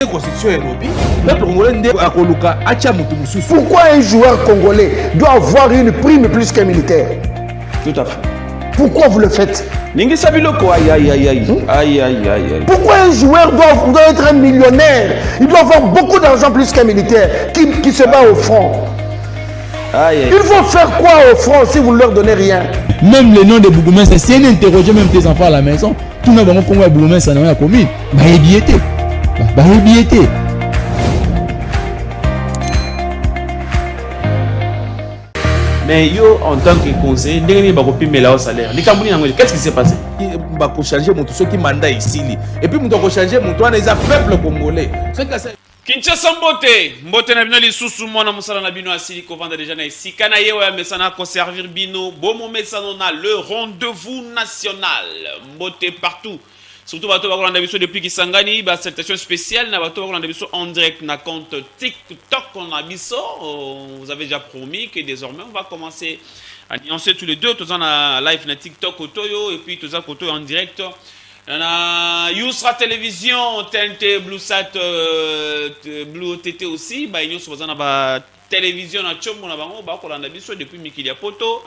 Pourquoi un joueur congolais doit avoir une prime plus qu'un militaire? Tout à fait. Pourquoi vous le faites? Pourquoi un joueur doit être un millionnaire? Il doit avoir beaucoup d'argent plus qu'un militaire qui se bat au front. Il faut faire quoi au front si vous ne leur donnez rien? Même le nom de Bougoumès, c'est un interroger même tes enfants à la maison. Tout le monde Congo Bougoumès, ça n'a rien commis. Mais yo, en tant que conseiller, qu'est-ce qui s'est passé? Il va changer mon ceux qui mandat ici. Et puis, il va changer mon toit, les peuple congolais. Kinshasa mbote na bino lisusu mwana musala na bino asili ko vendre déjà na ici kana yewa ya mesana ko servir bino bomo mesana na le rendez-vous national mbote partout surtout bato ba kolanda biso depuis Kisangani ba salutation spéciale na bato ba kolanda biso en direct na compte TikTok on a biso vous avez déjà promis que désormais on va commencer à nuancer tous les deux tous en live na TikTok otoyo et puis tous en koto en direct. Yusra Télévision, TNT, BlueSat, Blue OTT aussi. Bah, nous sommes dans la télévision à Tchombo, depuis Mikilia Poto.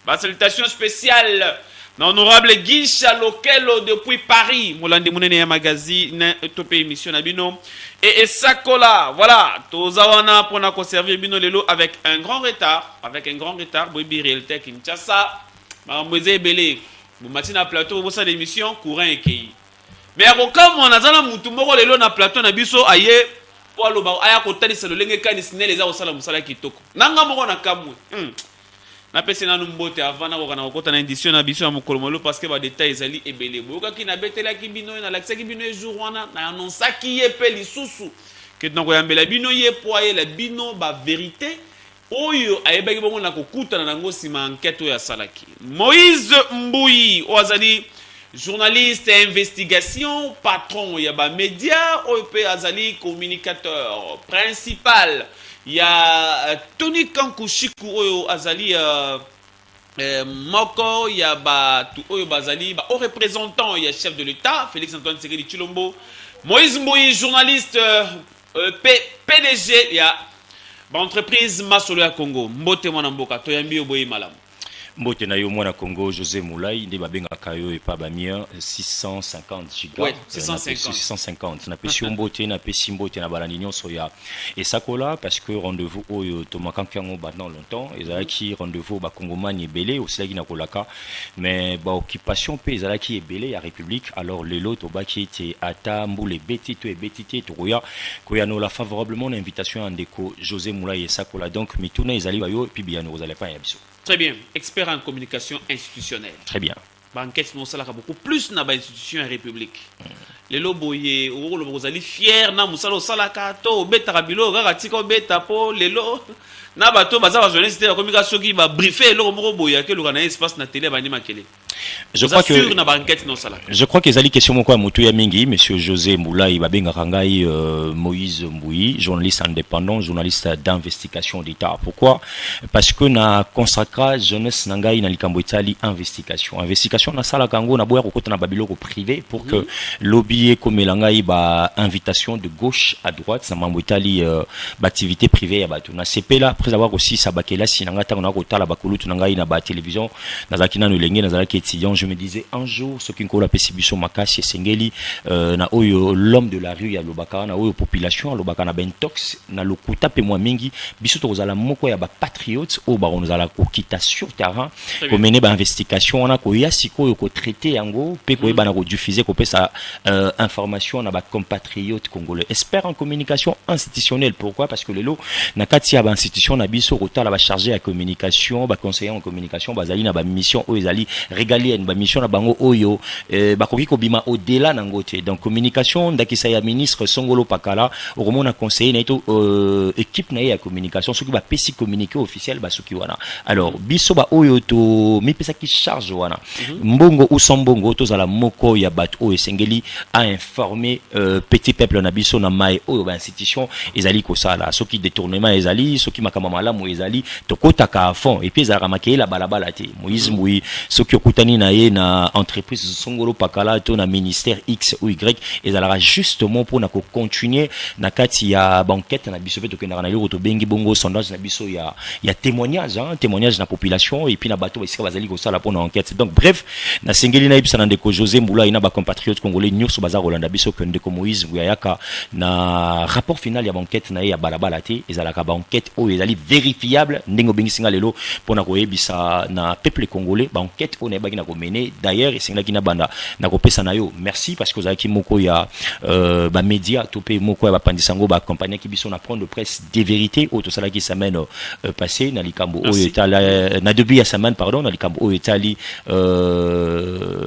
Bah, salutations spéciales. L'honorable Guy Chalokelo depuis Paris. Molande Mounene Magazine, Topé émission Nabino. Et Sakola, voilà. Tozawana pour nous conserver Bino Lelo avec un grand retard. Boibi Réalité Kinshasa. Mamouze Belé. Vous mettez na plateau pour cette émission courant et qui. Mais comme on a zana mutumoko lelo na plateau na biso aye po aloba aya ko tani selo lenge kanisine les za osala musala kitoko. Nanga moko na kamwe. Na pese na numbote avant na ko na ko na édition na biso ya mokolomolo parce que ba détails ezali ebele. Boyoka ki na betela ki bino na lakisa ki bino jour wana na annonce ki ye pe lisusu. Que donc yambela bino ye po aye la bino ba vérité. Oyo ayebaki bongo na kokutana nango sima enquête ya salaki. Moïse Mbouyi Oazali journaliste et investigation patron ya ba média OP Azali communicateur principal ya Tony Kankushiku Oyo Azali moko ya ba tu Oyo Bazali ba au représentant ya chef de l'État Félix Antoine Tshisekedi Tshilombo. Moïse Mbouyi journaliste PDG ya entreprise Masolo ya Congo mbote mwana mboka toyambi oboyi malamu mbote na yo mwana Congo José Moulay nde babenga kayo epa bamia 650 giga ouais, 650 na pesi mbote na pesi mbote na balani nyonso ya esakola parce que rendez-vous oyo tomakanki yango pendant longtemps ezalaki rendez-vous ba kongomani ebele osilaki na kolaka mais ba occupation pe ezalaki ebele ya république alors lelo tobaki ete ata mbule beti to ebeti te tokoya koyanola favorablement l'invitation ya ndeko José Moulay esakola donc mituna ezali bayo et puis bien nous allez pas ya biso. Très bien, expert en communication institutionnelle. Très bien. Banquette nous salaka beaucoup plus na ba institution en république. Les loboye o lo bozali fier na musalo salaka to beta kabilo kaka tika beta po lelo na bato baza ba journaliste ya communication qui va briefer lo moko boya ke lo kana espace na télé ba ni makele. Je crois que zali question moko ya mutu ya mingi monsieur José Moulay babenga kangai Moïse Mbouyi journaliste indépendant journaliste d'investigation d'État. Pourquoi? Parce que na consacra jeunesse nangai na likambo itali investigation na sala kango na boya kokota na babiloko privé pour que lobby comme langai ba invitation de gauche à droite na mambo itali ba activité privée ya bato na CP là après avoir aussi sabakela sinanga tango na kotala bakulutu nangai na ba télévision na zakina no lenge na zalaki étudiant je me disais un jour ce qui nkola pesibiso makasi sengeli na oyo l'homme de la rue ya lobaka na oyo population lobaka na bentox na lokuta pe moi mingi biso to kozala moko ya ba patriotes o ba onzala kokita sur terrain ko mener ba investigation na ko ya siko ko traiter yango pe ko ba na ko diffuser ko pesa information na ba compatriotes congolais expert en communication institutionnelle. Pourquoi? Parce que lelo na kati ya ba institution na biso kotala ba chargé à communication ba conseiller en communication bazali na ba mission o ezali régalienne ba mission na bango oyo bakoki kobima au-delà nangote donc communication ndakisa ya ministre Songolo Pakala okomona conseiller na ito équipe na ya communication soki ba pesi communiqué officiel ba soki wana alors biso ba oyo to mi pesa ki charge wana mbongo ou sambongo to zala moko ya bat o esengeli a informer petit peuple na biso na mai oyo ba institution ezali ko sala soki détournement ezali soki makama malamu ezali to kotaka à fond et puis ezala makela balabala te Moïse Mbouyi soki okutani sani na ye na entreprise songolo pakala to na ministère X ou Y ezalaka justement pour na ko continuer na kati ya banquette na biso to kenaka na yo to bengi bongo sondage na biso ya témoignage témoignage na population et puis na bato basika bazali ko sala pour na enquête. Donc bref na sengeli na ibisa na ndeko José Mbula ina ba compatriotes congolais nyuso baza Rolanda biso que ndeko Moïse Mbuyayaka na rapport final ya banquette na ya balabala te ezalaka banquette o ezali vérifiable ndenge bengi singa lelo pour na ko ebisa na peuple congolais banquette o na baki na ko mener d'ailleurs singa kina banda na ko pesa na yo merci parce que ozaki moko ya ba média to pe moko ya ba pandisango ba accompagner ki biso na prendre de presse des vérités au to sala ki semaine passé na likambo o etala na début ya semaine pardon na likambo o etali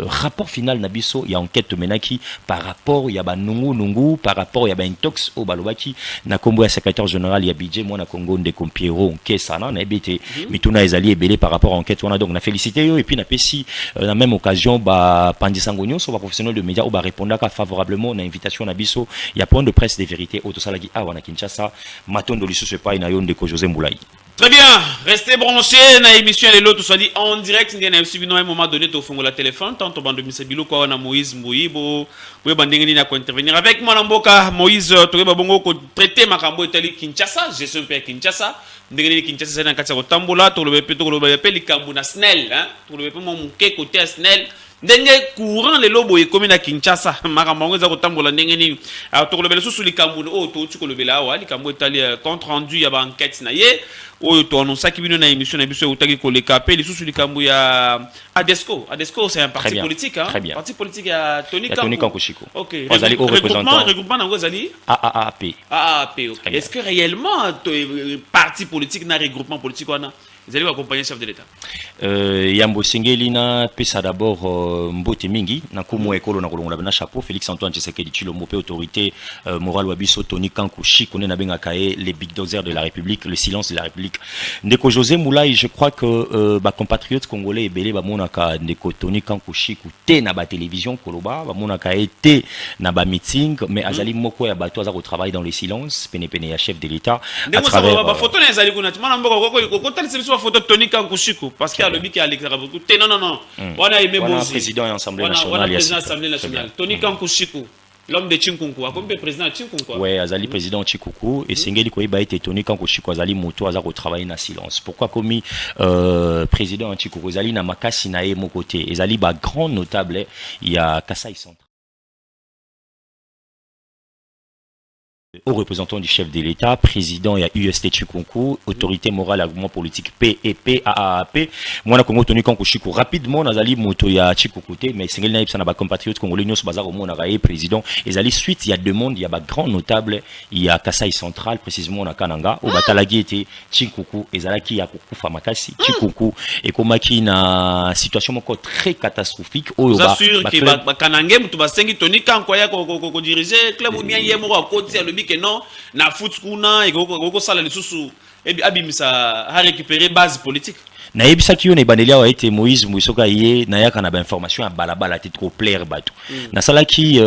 rapport final na biso ya enquête menaki par rapport ya ba nungu par rapport ya ba intox o balobaki na kombo ya secrétaire général ya budget moi na Congo ndeko Pierrot Nkesana na ebete mituna ezali ebele par rapport à enquête wana donc na félicité yo et puis na pesi na même occasion ba pandisango nyonso ba professionnel de médias ou ba répondaka favorablement na invitation na biso ya point de presse des vérités au to sala ki awa na Kinshasa matondo lisusu pa ina yo ndeko José Mbulai. Très bien, restez branchés dans l'émission Les Lots, soit dit en direct. Nous avons suivi à un moment donné au fond de la téléphone. Tant que bande de Bilo, quoi, on a Moïse Mbouibo, oui, banding n'a qu'à intervenir avec moi. Namboka Moïse, tu es bongo pour traiter ma cambo Italie Kinshasa, je suis un père Kinshasa. Ndengeni Kinshasa c'est dans quatre Tambola, tout le BP, tout le BP, les Kambuna Snell, hein, tout le BP mon côté Snell. Ndenge courant les lobo et comme na Kinshasa maramongo za kotambola ndenge ni to kolobela susu likambo o to tu kolobela wa likambo etali compte rendu ya ba enquête na ye o to annonça ki bino na émission na biso utaki ko lekape li susu likambo ya Adesco c'est un parti politique hein parti politique ya Tony Kankou Chiko. OK regroupement na ngozali AAP OK est-ce que réellement parti politique na regroupement politique wana vous allez accompagner chef de l'État Yambo Singeli na pesa d'abord mbote mingi na kumu ekolo na kolongola na chapeau Félix Antoine Tshisekedi Tshilombo pe autorité morale wa biso Tony Kankou Chiko na benga kae les big dozers de la République le silence de la République ndeko José Moulay je crois que ba compatriotes congolais ebele ba monaka ndeko Tony Kankou Chiko te na ba télévision koloba ba monaka été na ba meeting mais azali moko ya bato aza ko travailler dans le silence pene ya chef de l'État à travers ba photo na azali kuna tmana mboko ko tali photo de Tony Kankou Chiko parce qu'il y a le mec qui a l'écran non on a aimé bon président de l'Assemblée nationale on a président de l'Assemblée nationale Tony Kankou Chiko l'homme de Chinkunku comme président de Chinkunku ouais azali président de Chinkunku et singeli ko iba été Tony Kankou Chiko azali moto aza ko travailler na silence pourquoi comme président de Chinkunku azali na makasi na ye mon côté ezali ba grand notable il y a Kasai Central au représentant du chef de l'État, président et UST Tchikunku, autorité morale, argument politique PEP, AAP. Moi, na Congo Tony Kankou Chiko rapidement, nazali moto ya Tchikoukoute, mais singel naïb sana ba compatriotes congolais nyos bazar au monde na président. Ezali suite, il y a deux mondes, il y a ba grand notable, il y a Kasai Central, précisément na Kananga, au batalagi était Tchikoukou, ezalaki ya kukufa makasi, Tchikoukou, et komaki na situation encore très catastrophique. Vous assure que ba Kanangé, mutu ba sengi Tony Kankou ya ko diriger, club ou bien yemo à côté le que non na foot kuna et go sala le susu et abimisa a récupérer base politique na yebisa ki yo na bandelia wa été Moïse Mouissoka yé na yaka na ba information à balabala te trop plaire bato na sala ki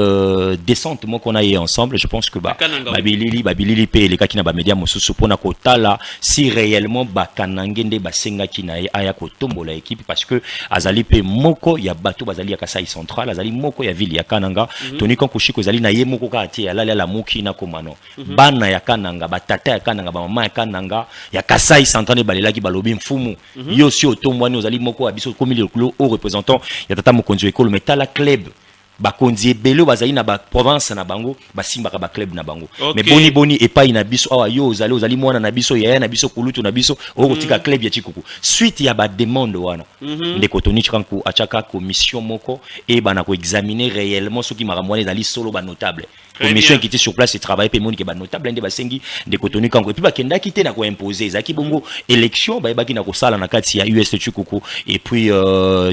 descente mo qu'on a yé ensemble je pense que babilili pe les kaki na ba média mosusu pona ko tala si réellement ba kanangende ba senga ki na aya ko tombola équipe parce que azali pe moko ya bato bazali ya Kasai Central azali moko ya ville ya Kananga Tony Kankou Chiko azali na ye moko ka ati ala la moki na komano bana ya Kananga batata ya Kananga ba mama ya Kananga ya Kasai Central balela ki balobi mfumu yo si otomwani ozali moko abiso comme le au représentant ya tata mokonzi ekolo mais tala club bakonzi ebele bazali na ba province na bango basimbaka ba club na bango mais boni epai na biso awa yo ozali mwana na biso yaya na biso kulutu na biso okotika club ya Chikuku suite ya ba demande wana ndeko Tony Kankou achaka commission moko et bana ko examiner réellement ce qui m'a ramené dans les solo ba notable commission qui était sur place et travailler pe moni ke ba notable ndé basengi ndeko Tony Kankou et puis bakenda kité na ko imposer zaki bongo élection ba baki na ko sala na kati ya UST Chikuku et puis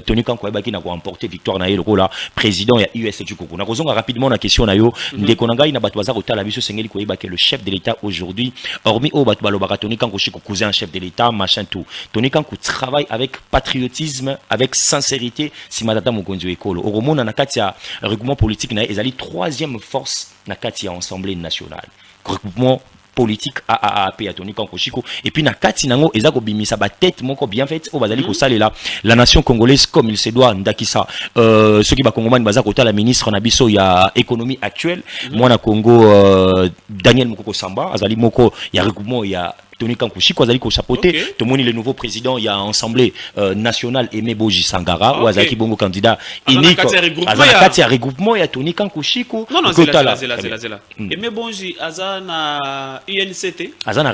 Tony Kankou baki na ko emporter victoire na yelo là président ya UST Chikuku na kozonga rapidement na question na yo ndeko nanga ina bato baza kotala biso sengeli ko yeba que le chef de l'État aujourd'hui hormis au bato balobaka Tony Kankou Chikuku cousin chef de l'État machin tout Tony Kankou travaille avec patriotisme avec sincérité si matata mokonzi ekolo oromona na kati ya regroupement politique na ezali troisième force na kati ya Assemblée nationale regroupement politique AAP à Tony Kankoshiko et puis na kati nango ezako bimisa ba tête moko bien faite au bazali ko salela la nation congolaise comme il se doit ndakisa ceux qui ba kongomani baza kota la ministre na biso ya économie actuelle moi na Congo Daniel Mokoko Samba azali moko ya regroupement ya Tony Kankoshiko azali ko chapeauter to moni le nouveau président il y a assemblée nationale Aimé Boji Sangara ou azali bongo candidat unique azana kati ya regroupement ya Tony Kankoshiko non c'est là Aimé Boji azana INCT azana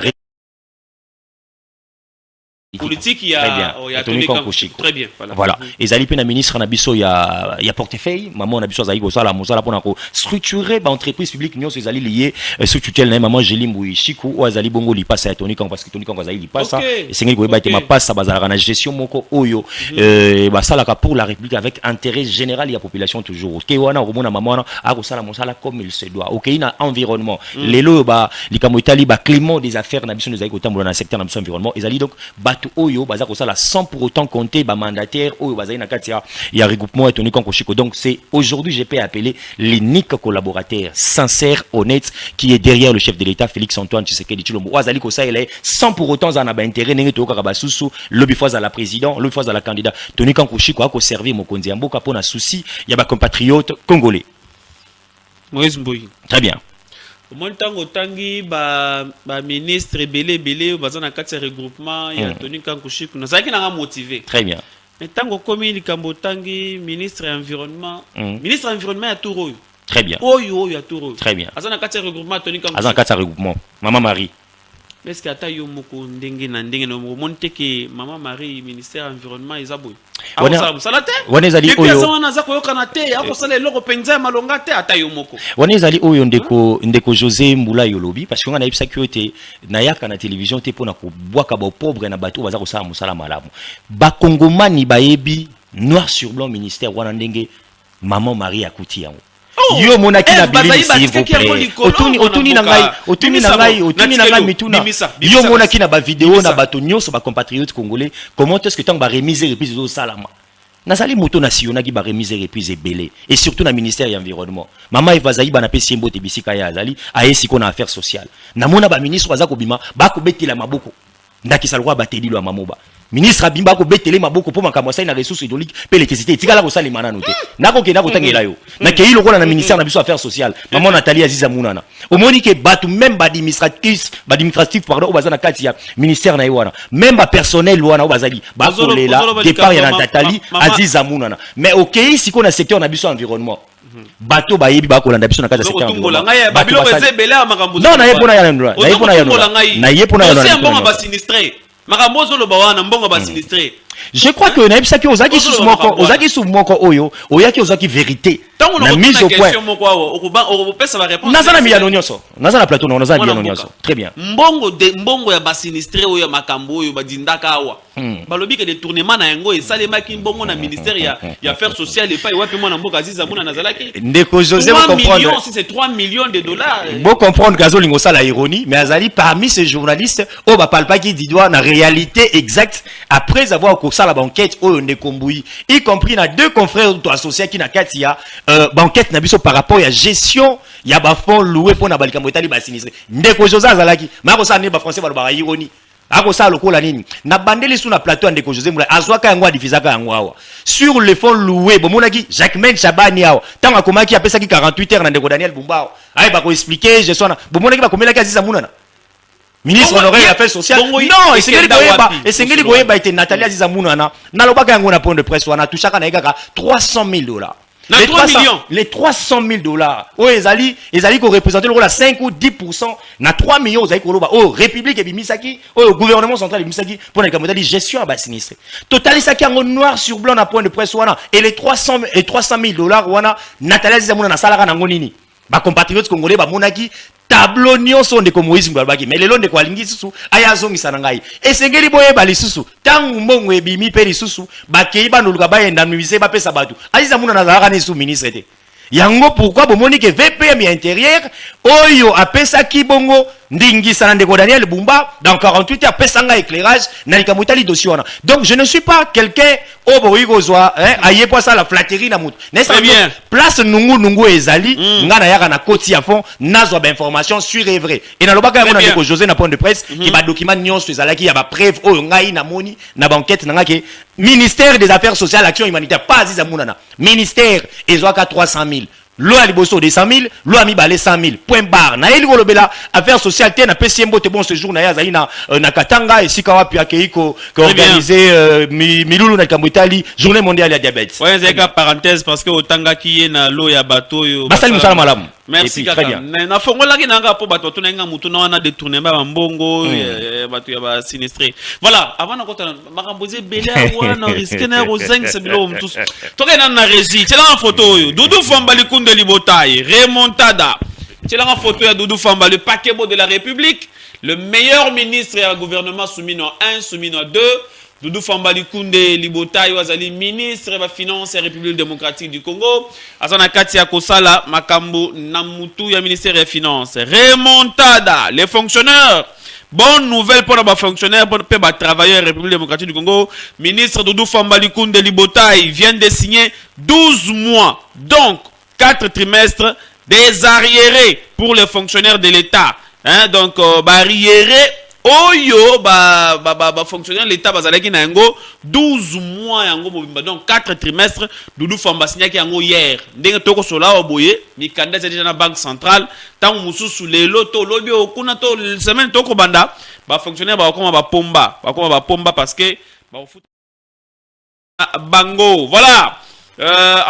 politique il y a Tony Kankoshiko très bien voilà ezali pe na ministre na biso ya portefeuille maman na biso azali ko sala mosala pona ko structurer ba entreprise publique nyonso ezali lié sous tutelle na maman Jelimbu Shiku ou azali bongo li passe ya Tony Kanko parce que Tony Kanko azali li passe et sengi ko ba te ma passe bazala na gestion moko oyo ba sala ka pour la République avec intérêt général ya population toujours ke wana ko mona maman a ko sala mosala comme il se doit OK na environnement lelo ba likamo itali ba climat des affaires na biso ezali ko tambola na secteur na biso environnement ezali donc Oyo baza ko sala sans pour autant compter ba mandataire Oyo baza na katia ya regroupement et Tony Kankoshiko donc c'est aujourd'hui j'ai pu appeler l'unique collaborateur sincère honnête qui est derrière le chef de l'État Félix Antoine Tshisekedi Tshilombo azali ko sala sans pour autant za na ba intérêt nenge to ka ba susu lobby fois à la président lobby fois à la candidat Tony Kankoshiko a ko servir mokonzi mboka pona souci ya ba compatriotes congolais Moïse Mboyi très bien Mon tango tangi ba ministre belé bazana kati regroupement ya Tony Kankoshiko na zaki na motivé très bien mais tango komi likambo tangi ministre environnement ya Touro très bien oyo ya Touro très bien azana kati regroupement Tony Kankoshiko azana kati regroupement maman Marie est-ce que ata yo moko ndenge na no monte ke maman Marie ministère environnement ezabo wanezali oyo wanezali oyo ndeko José Mbula yolobi parce que on a eu ça qui était nayaka na télévision te pona ko bwaka ba pauvre na bato baza ko sala musala malamu ba kongomani baebi noir sur blanc ministère wana ndenge maman Marie akuti yango yo monaki na bilili s'il vous plaît otuni na ngai mituna yo monaki na ba vidéo na bato nyonso ba compatriotes congolais comment est-ce que tant ba remise reprise zo salama nazali moto national ki ba remise reprise belé et surtout na ministère de l'environnement mama evazali bana pesi mbote bisika ya azali ayesi ko na affaires sociales na mona ba ministre baza ko bima ba ko betela maboko ndakisa lwa bateli lwa mamoba ministre abimba ko betele maboko po makambo sai na ressources hydrauliques pe l'électricité tikala ko sali manano te nako ke nako tangela yo na ke ilo ko na ministère na biso affaires sociales maman Nathalie Aziza Munana omoni ke batu même ba administratif pardon o bazana kati ya ministère na yowana même ba personnel wana o bazali ba kolela départ ya Nathalie Aziza Munana mais OK siko na secteur na biso environnement bato ba yebi ba kolanda biso na kati ya secteur environnement non na yepona ya na yepona ya je crois que naïb saki ozaki sous moko oyo oyaki ozaki vérité na mise au point nazana miliano nyonso nazana plateau non nazana miliano nyonso très bien mbongo ya ba sinistré oyo makambo oyo badindaka awa balobi ke détournement na yango esalemaki mbongo na ministère ya affaires sociales et pas wapi mwana mboka Aziza Muna nazalaki ndeko José vous comprendre si c'est 3 millions de dollars bon comprendre gazolingo ça la ironie mais azali parmi ces journalistes o ba palpa qui dit doit na réalité exacte après avoir ça la banquette oyo ndeko Mbuyi y compris na deux confrères ou associés qui na kati ya banquette na biso par rapport à gestion ya ba fonds loué pour na balika motali ba sinistré ndeko José azalaki mako sa ne ba français ba ironie ako sa lokola nini na bandeli sous na plateau ndeko José Mbula azwaka yango adifizaka yango awa sur le fonds loué bomonaki Jacquemaine Chabani awa tanga komaki apesa ki 48 heures na ndeko Daniel Bumbao ay ba ko expliquer gestion na bomonaki ba komelaki Aziza Munana ministre honoraire des affaires sociales non esengeli koyeba ete Nathalie Aziza Munana nalobaka yango na point de presse wana touchaka na ekaka $300,000 les 300,000 $. Oh, ezali ko représenter le rôle à 5 ou 10% na 3 millions ezali ko loba. Oh, République et bimisaki, oh, gouvernement central et bimisaki pour na kamodali gestion à bas sinistre. Total ça qui en noir sur blanc na point de presse wana et les $300,000 wana Nathalie Aziza Munana salaka na ngonini. Ba compatriotes congolais ba monaki tableau nyonso ndeko Moïse Mbabaki mais lelo ndeko alingi susu aya zongisa na ngai esengeli boye bali susu tangu mbongo ebimi pe lisusu bakei banoluka bayenda nuise bapesa batu Aziza Munana nazalaka ne sous ministre te yango pourquoi bomoni que VPM ya intérieur oyo apesa kibongo ndingisa na ndeko Daniel Bumba dans 48 heures pesanga éclairage na likamutali dossier wana. Donc je ne suis pas quelqu'un au boigozwa aye pour ça la flatterie na mutu. N'est-ce bien place nungu ezali ngana yaka na koti ya fond nazo ba information sur et vrai. Et na lobaka ya ndeko José na point de presse qui ba document nyonso ezalaki ya ba preuve oyo ngai na moni na banquette na ngake ministère des affaires sociales action humanitaire pas aziza munana. Ministère ezwaka 300 000. Loi liboso de 100 000, loi mibale 100 000. Point barre. Na eli kolobela affaires sociales te na PCMbo te bon séjour na yazali na Katanga et sika wapi akeiko ko organiser milulu na Kambotali journée mondiale ya diabète. Ouais, c'est une parenthèse parce que otanga ki na lo ya bateau yo. Basali musala malamu. Merci kaka. Na fongola ki nanga po bateau to nga mutu na wana détourner ba mbongo bateau ya ba sinistré. Voilà, avant na kota makamboze belé wana risque na rozeng se bilo mtus. Toke na régie, c'est la photo yo. Doudou Fambali Kunde Libotaye, remontada. C'est la photo de Doudou Famba, le paquebot de la République, le meilleur ministre et un gouvernement soumis non 1, soumis non 2. Doudou Famba Kunde Libotaye, Wazali, ministre de la Finance et République démocratique du Congo. Azana Katia Kosala, Makambo Namutu, ya ministère des Finances. Remontada, les fonctionnaires. Bonne nouvelle pour les fonctionnaires, pour les travailleurs de la République démocratique du Congo. Ministre Doudou Famba Kunde Libotaye vient de signer 12 mois. Donc, 4 trimestres des arriérés pour les fonctionnaires de l'État. Hein, donc, arriéré, oyo, fonctionnaire de l'État, 12 mois, donc 4 trimestres, Doudou Famba signé hier. Dès que toko sola oboye, mi candidat déjà na banque centrale, tant musu sous les loto, lobby au kuna to semaine toko banda, fonctionnaire ba pomba parce que bango, voilà.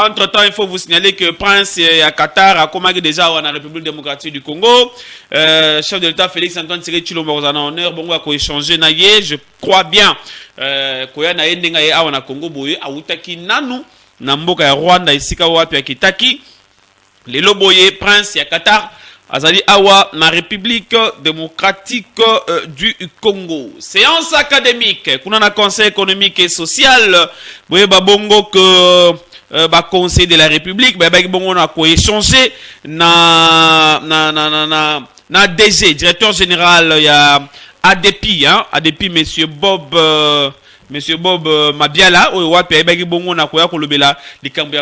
Entre-temps, il faut vous signaler que Prince à Qatar a commandé déjà en République démocratique du Congo. Chef de l'État Félix Antoine Tshisekedi Tshilombo en honneur, bon va échanger naie, je crois bien. Koya na yendenga ya wana Congo boye awutaki nanu na mboka ya Rwanda isika wapi ya Kitaki. Lelo boye Prince à Qatar azali awa na République démocratique du Congo. Séance académique, kuna na conseil économique et social, boye babongo que conseil de la République, on a échanger na DG, directeur général, il y a ADP, hein, ADP, monsieur Bob Mabiala, on a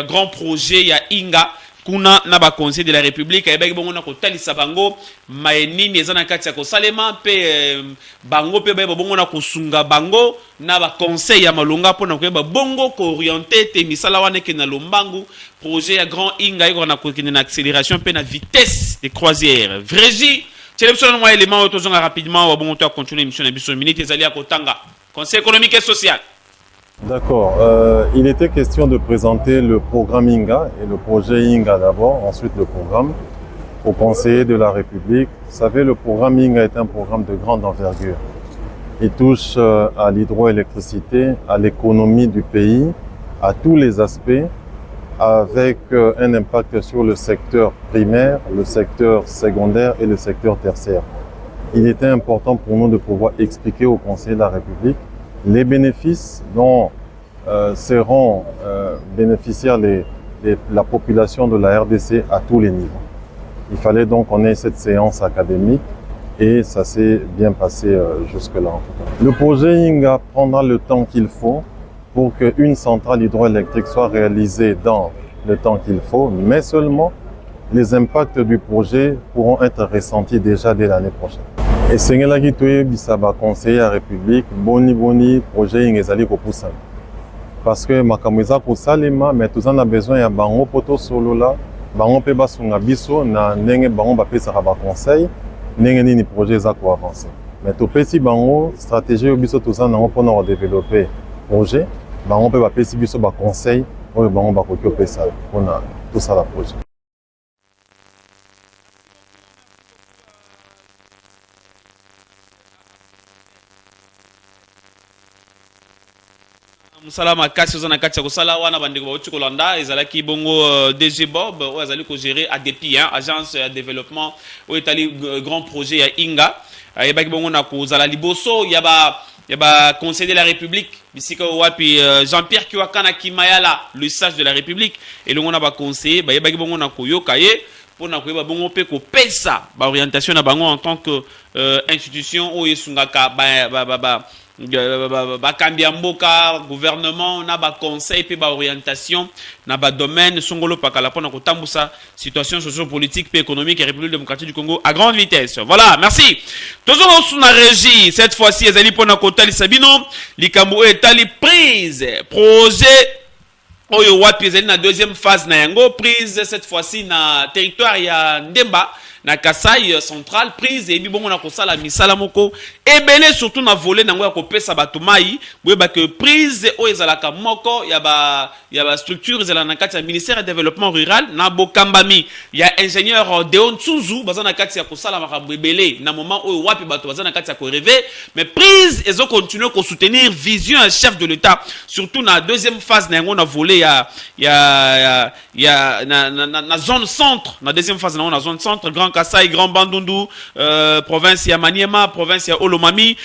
grand projet, il y a Inga, kuna na ba conseil de la République, il y a bongo na kotalisa bango, maeni nezana katia ko salema pe bango pe bongo na kosunga bango na ba conseil ya malonga pona ko ba bongo ko orienter te misala wana ke na lombangu projet ya grand Inga iko na ko na accélération pe na vitesse de croisière. Vrégie, télévision moi élément autozonga rapidement wa bongo to continuer émission na biso minute ezali ya kotanga conseil économique et social. D'accord. Il était question de présenter le programme INGA et le projet INGA d'abord, ensuite le programme au conseiller de la République. Vous savez, le programme INGA est un programme de grande envergure. Il touche à l'hydroélectricité, à l'économie du pays, à tous les aspects, avec un impact sur le secteur primaire, le secteur secondaire et le secteur tertiaire. Il était important pour nous de pouvoir expliquer au conseiller de la République les bénéfices dont seront bénéficiaires la population de la RDC à tous les niveaux. Il fallait donc qu'on ait cette séance académique et ça s'est bien passé jusque-là. En tout cas. Le projet INGA prendra le temps qu'il faut pour qu'une centrale hydroélectrique soit réalisée dans le temps qu'il faut, mais seulement les impacts du projet pourront être ressentis déjà dès l'année prochaine. Et c'est ce qui bisaba conseiller à la République, boni projet ingezali kopusa. Parce que makamweza kosalema, mais tout en a besoin ya bango poto solo là, bango pe basunga biso na ndenge bango ba pesa ba conseil, ndenge nini projet za ko avancer. Mais to pesi bango stratégie biso tout ça na pour nous développer projet, bango pe ba pesi biso ba conseil, oyo bango ba ko pesa pour tout ça la projet. Salama kasi ozana kati ya kosala wana bandeko bauti kolanda ezalaki bongo DG Bob o azali ko gérer ADP hein, agence de développement o etali grand projet ya Inga yebaki bongo na kozala liboso ya ba conseil de la République bisika wapi Jean-Pierre Kiwakana Kimayala le sage de la République et longo na ba conseiller yebaki bongo na koyoka ye pour na koyeba bongo pe ko pesa ba orientation na bango en tant que institution o yesungaka ba kambia mboka gouvernement na ba conseil pe ba orientation na ba domaine songolo pakala pona ko tambusa situation socio-politique pe économique et République démocratique du Congo à grande vitesse. Voilà, merci. Toujours sous la régie cette fois-ci ezali pona ko tali sabino likambo etali prise projet Oyo wapi ezali na deuxième phase na yango prise cette fois-ci na territoire ya Ndemba na Kasai central prise et bongo na kosala misala moko ebele surtout na volet nango ya kopesa bato mai boyeba que prise oyo ezalaka moko ya ba structure ezala na kati ya ministère ya développement rural na bokambami ya ingénieur Deon Tsuzu baza na kati ya kosala makambo ebele na moment oyo wapi bato baza na kati ya koreve mais prise ezo continuer ko soutenir vision ya chef de l'État surtout na deuxième phase na yango na volet na zone centre na deuxième phase na zone centre Grand Kasai, Grand Bandundu, province ya Maniema, province ya Olomami,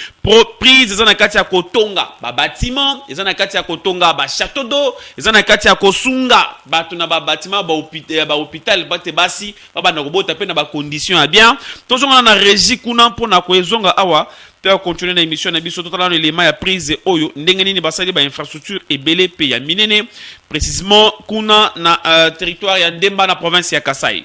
prise ezana kati ya Kotonga, ba bâtiment, ezana kati ya Kotonga, ba château d'eau, ezana kati ya Kosunga, ba tuna ba bâtiment, ba hôpital, ba te basi, ba na robota pe na ba condition ya bien. Tozo na régie kuna pona ko ezonga awa. Pour continuer na émission na biso totalement l'élément ya prise oyo ndenge nini basali ba infrastructure ebele pe ya minene précisément kuna na territoire ya Ndemba na province ya Kasai.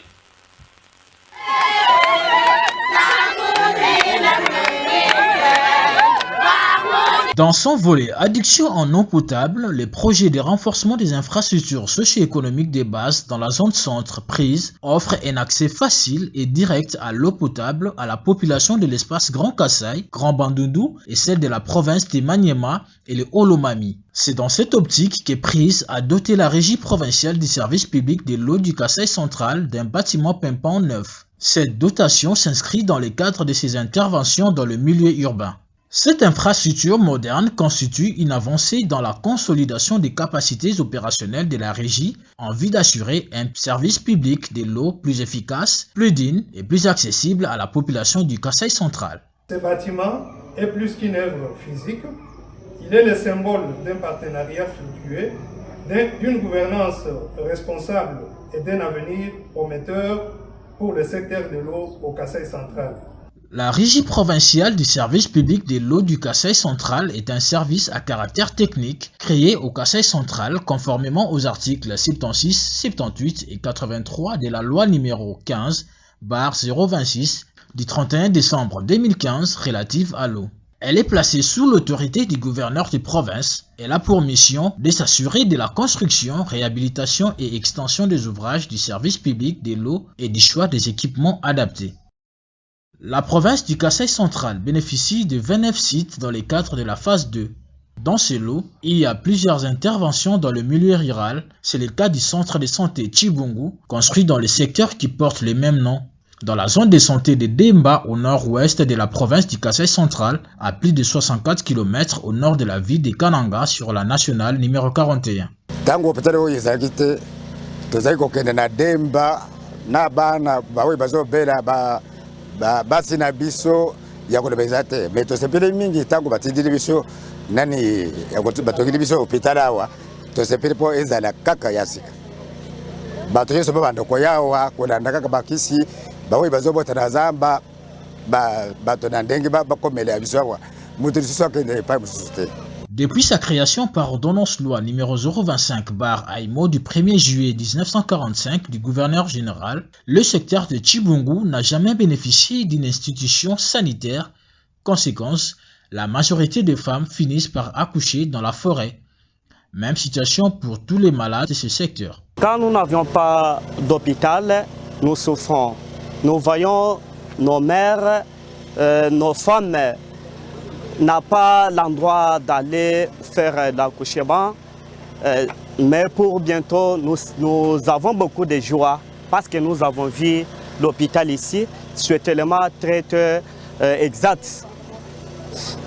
Dans son volet addiction en eau potable, les projets de renforcement des infrastructures socio-économiques des bases dans la zone centre prise offrent un accès facile et direct à l'eau potable à la population de l'espace Grand Kasai, Grand Bandundu et celle de la province de Maniema et le Olomami. C'est dans cette optique que Prise a doté la régie provinciale du service public de l'eau du Kasai central d'un bâtiment pimpant neuf. Cette dotation s'inscrit dans le cadre de ses interventions dans le milieu urbain. Cette infrastructure moderne constitue une avancée dans la consolidation des capacités opérationnelles de la régie en vue d'assurer un service public de l'eau plus efficace, plus digne et plus accessible à la population du Kasai central. Ce bâtiment est plus qu'une œuvre physique, il est le symbole d'un partenariat fructueux, d'une gouvernance responsable et d'un avenir prometteur pour le secteur de l'eau au Kasai central. La régie provinciale du service public de l'eau du Kasai central est un service à caractère technique créé au Kasai central conformément aux articles 76, 78 et 83 de la loi numéro 15/026 du 31 décembre 2015 relative à l'eau. Elle est placée sous l'autorité du gouverneur de province. Elle a pour mission de s'assurer de la construction, réhabilitation et extension des ouvrages du service public de l'eau et du choix des équipements adaptés. La province du Kasai central bénéficie de 29 sites dans le cadre de la phase 2. Dans ce lot, il y a plusieurs interventions dans le milieu rural. C'est le cas du centre de santé Chibungu, construit dans le secteur qui porte le même nom. Dans la zone de santé de Demba, au nord-ouest de la province du Kasai central, à plus de 64 km au nord de la ville de Kananga sur la nationale numéro 41. Basi na biso ya kolobeza te mais to sepele mingi tango batindili biso nani ya batokili biso hôpital awa to sepele po ezala kaka yasika bato yeso bandoko yawa kolanda kaka bakisi bawe bazobota na zamba bato na ndenge bakomela biso awa mutu liso akende pa mususte. Depuis sa création par ordonnance loi numéro 025/AIMO du 1er juillet 1945 du gouverneur général, le secteur de Chibungu n'a jamais bénéficié d'une institution sanitaire. Conséquence, la majorité des femmes finissent par accoucher dans la forêt. Même situation pour tous les malades de ce secteur. Quand nous n'avions pas d'hôpital, nous souffrons. Nous voyons nos mères, nos femmes n'a pas l'endroit d'aller faire l'accouchement, mais pour bientôt, nous avons beaucoup de joie parce que nous avons vu l'hôpital ici. C'est tellement très exact.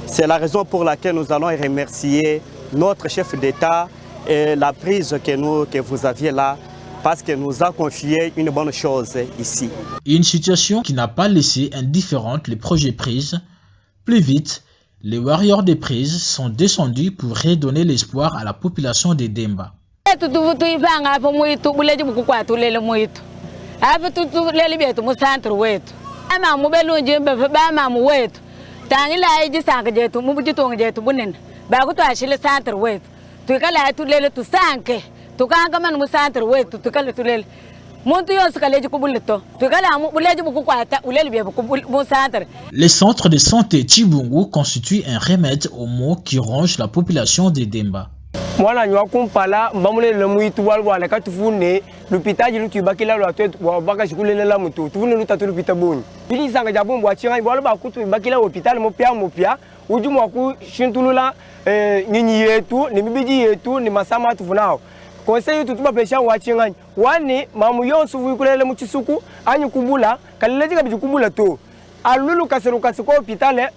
C'est la raison pour laquelle nous allons remercier notre chef d'État et la prise que vous aviez là, parce qu'il nous a confié une bonne chose ici. Une situation qui n'a pas laissé indifférente les projets prises. Plus vite, les warriors des prises sont descendus pour redonner l'espoir à la population de Demba. Hapa tutulele byetu mu centre wetu. Ama mubelunje ba mamu wetu. Tangila iji sanga jetu mu bujitonga jetu bunene. Ba ku twashile centre wetu. Tukala tulele tusanke. Tukanga man mu centre wetu tukala tulele. Les centres de santé Chibungu constituent un remède aux maux qui rongent la population de Demba. Mwana nywa kumpala mbamule le muitu walwala katufune lupitaji lutu bakila lwa twetu wa baka shikulela la mutu tufune lutatu lupita buni bili sanga jabumbu achinga ibalo bakutu bakila hospital mopya ujumu wa kushintulula nyinyi yetu ni mibiji yetu ni masama tufunao conseil tutuba pesha wachinga wani mamu yonsu vukulele mu chisuku anyu kubula kaleleji kabiji kubula to alulu kaseruka siko hospital.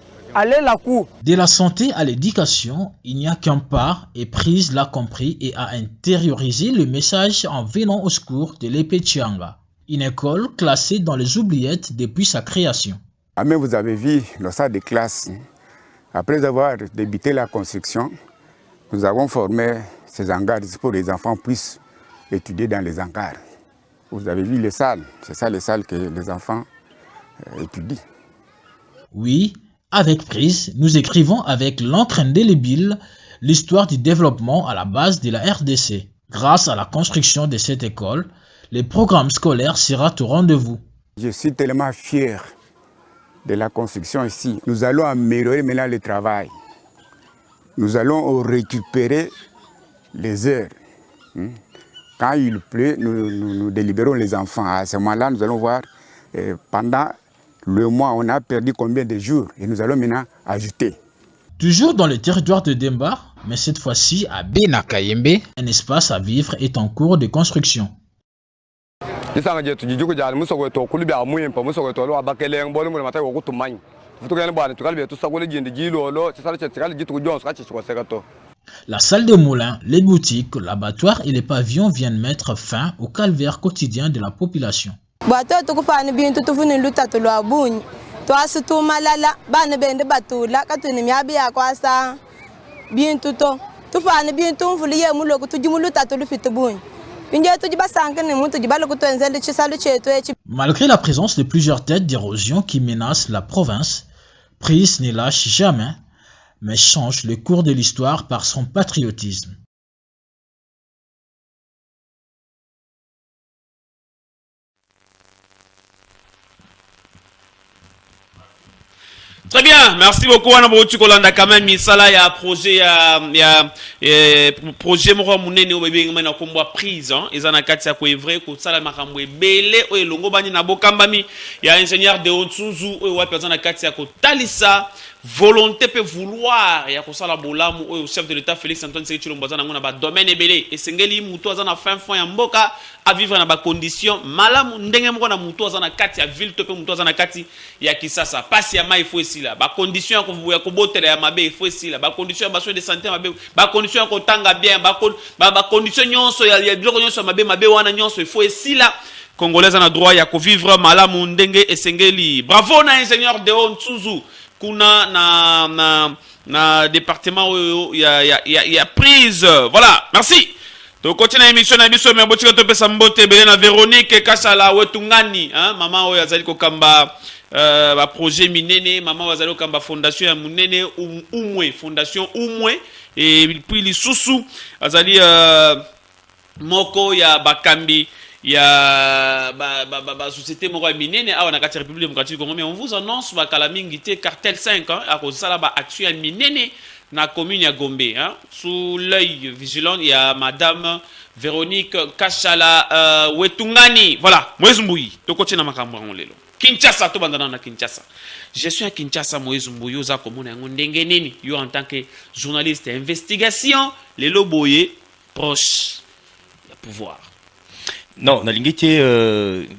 De la santé à l'éducation, il n'y a qu'un pas, et Prise l'a compris et a intériorisé le message en venant au secours de l'épée Chianga, une école classée dans les oubliettes depuis sa création. Mais vous avez vu le salle de classe. Après avoir débuté la construction, nous avons formé ces hangars pour que les enfants puissent étudier dans les hangars. Vous avez vu les salles, c'est ça les salles que les enfants étudient. Oui. Avec Prise, nous écrivons avec l'encre indélébile l'histoire du développement à la base de la RDC. Grâce à la construction de cette école, le programme scolaire sera au rendez-vous. Je suis tellement fier de la construction ici. Nous allons améliorer maintenant le travail. Nous allons récupérer les heures. Quand il pleut, nous délibérons les enfants. À ce moment-là, nous allons voir pendant le mois, on a perdu combien de jours et nous allons maintenant ajouter. Toujours dans le territoire de Demba, mais cette fois-ci à Benakayembe, un espace à vivre est en cours de construction. La salle de moulin, les boutiques, l'abattoir et les pavillons viennent mettre fin au calvaire quotidien de la population. Bato tukupani bintu tufuni lutatu lwa bunyi twasitu malala bana bende batula katuni myabi yakwasa bintu to tufani bintu mvuli ye muloko tujimu lutatu lufite bunyi inje tujibasanke ne muntu jibalo kutwenzele chisalu chetu echi. Malgré la présence de plusieurs têtes d'érosion qui menacent la province, Prise ne lâche jamais mais change le cours de l'histoire par son patriotisme. Très bien, merci beaucoup. On a beaucoup Kolanda quand même misala ya projet projet moko munene o bebe ngana komba Prise eza na kati ya ko evre ko sala makambo ebele o elongo bani na bokambami ya ingénieur de Ontsuzu o wa personne na kati ya ko talisa volonté peut vouloir ya ko sala bolamu o chef de l'état Félix Antoine Tshisekedi Tshilombo za ngona ba domaine ebele esengeli muto za na fin fond ya mboka à vivre na ba condition malamu ndenge moko na muto za na kati ya ville to pe muto za na kati ya Kisasa pasi ya mai faut esila ba condition ya ko botela ya mabe faut esila ba condition ya ba soins de santé mabe ba condition ya ko tanga bien ba condition nyonso ya biloko nyonso mabe wana nyonso il faut esila Congolais na droit ya ko vivre malamu ndenge esengeli. Bravo na ingénieur de Ontsuzu kuna na département ya Prise. Voilà, merci. To continue émission na biso me botika to pesa mbote bele na Véronique Kasala Wetungani, maman oyo azali ko kamba ba projet minene, maman azali ko kamba fondation ya munene umwe, fondation umwe et puis lisusu azali moko ya bakambi ya ba société moko minene awa na kati République démocratique du Congo, mais on vous annonce ba kalamingi te cartel 5 a ko sala ba action minene na commune ya Gombe sous l'œil vigilant il y a madame Véronique Kashala Wetungani. Voilà, Moïse Mbouyi to kotina makambo lelo Kinshasa to bandana na Kinshasa. Je suis à Kinshasa. Moïse Mbouyi oza komona yango ndenge nini yo en tant que journaliste investigation lelo boye proche du pouvoir. Non, nalingité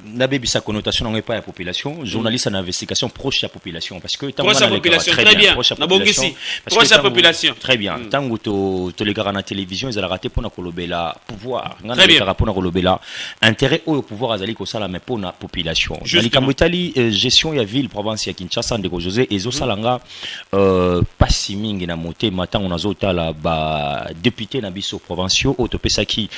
n'abebi sa connotation n'en est pas à la population. Journaliste en investigation proche de la population parce que proche de la population très bien. Proche de la population très bien. Tant que tu les gars à la télévision ils ont raté pour na kolobela pouvoir. Très bien. Pour na kolobela intérêt au pouvoir azali ko sala mais pour na population. Nali kamutali gestion ya ville province ya Kinshasa ndeko José ezo salanga pas si mingi na moté matin on azota la ba député na biso provinciaux autopesaki